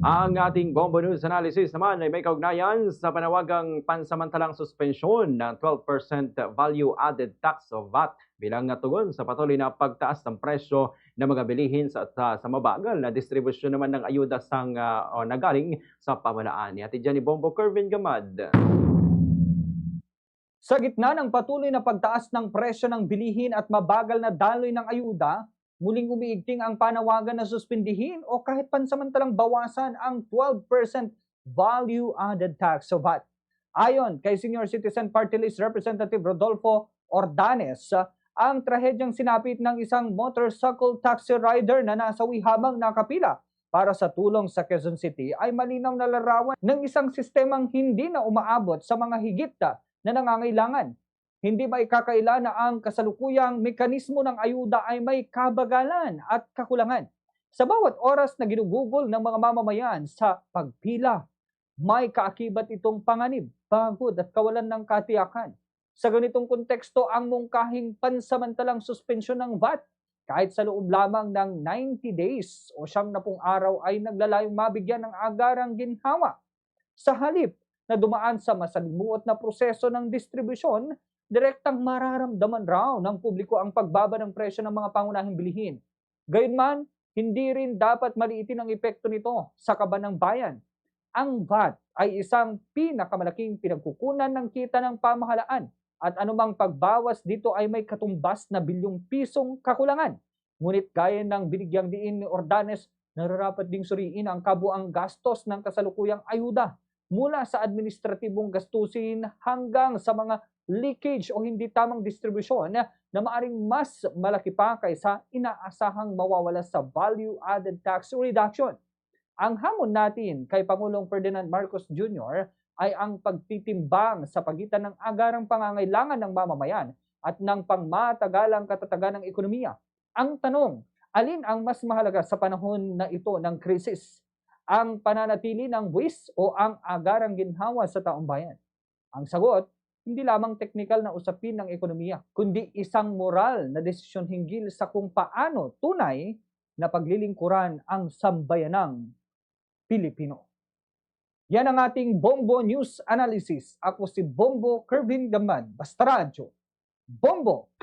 Ang ating Bombo News Analysis naman ay may kaugnayan sa panawagang pansamantalang suspensyon ng 12% value-added tax o VAT bilang natugon sa patuloy na pagtaas ng presyo ng mga bilihin sa mabagal na distribusyon naman ng ayuda o nagaling sa pamahalaan. Ni Ate Jenny Bombo Kervin Gamad. Sa gitna ng patuloy na pagtaas ng presyo ng bilihin at mabagal na daloy ng ayuda, muling umiigting ang panawagan na suspindihin o kahit pansamantalang bawasan ang 12% value-added tax o VAT. Ayon kay Senior Citizen Party List Representative Rodolfo Ordanes, ang trahedyang sinapit ng isang motorcycle taxi rider na nasawi habang nakapila para sa tulong sa Quezon City ay malinaw na larawan ng isang sistemang hindi na umaabot sa mga higit na nangangailangan. Hindi maikakaila na ang kasalukuyang mekanismo ng ayuda ay may kabagalan at kakulangan. Sa bawat oras na ginugugol ng mga mamamayan sa pagpila, may kaakibat itong panganib, pagod at kawalan ng katiyakan. Sa ganitong konteksto, ang mungkahing pansamantalang suspensyon ng VAT kahit sa loob lamang ng 90 days o 70 araw ay naglalayong mabigyan ng agarang ginhawa. Sa halip na dumaan sa masalimuot na proseso ng distribusyon, direktang mararamdaman raw ng publiko ang pagbaba ng presyo ng mga pangunahing bilihin. Gayunman, hindi rin dapat maliitin ang epekto nito sa kaban ng bayan. Ang VAT ay isang pinakamalaking pinagkukunan ng kita ng pamahalaan at anumang pagbawas dito ay may katumbas na bilyong pisong kakulangan. Ngunit gaya ng binigyang diin ni Ordanes, nararapat ding suriin ang kabuang gastos ng kasalukuyang ayuda mula sa administratibong gastusin hanggang sa mga leakage o hindi tamang distribusyon na maaring mas malaki pa kaysa inaasahang mawawala sa value-added tax reduction. Ang hamon natin kay Pangulong Ferdinand Marcos Jr. ay ang pagtitimbang sa pagitan ng agarang pangangailangan ng mamamayan at ng pangmatagalang katatagan ng ekonomiya. Ang tanong, alin ang mas mahalaga sa panahon na ito ng krisis? Ang pananatili ng buwis o ang agarang ginhawa sa taong bayan? Ang sagot, hindi lamang teknikal na usapin ng ekonomiya, kundi isang moral na desisyon hinggil sa kung paano tunay na paglilingkuran ang sambayanang Pilipino. Yan ang ating Bombo News Analysis. Ako si Bombo Kervin Gamad, Basta Radyo. Bombo!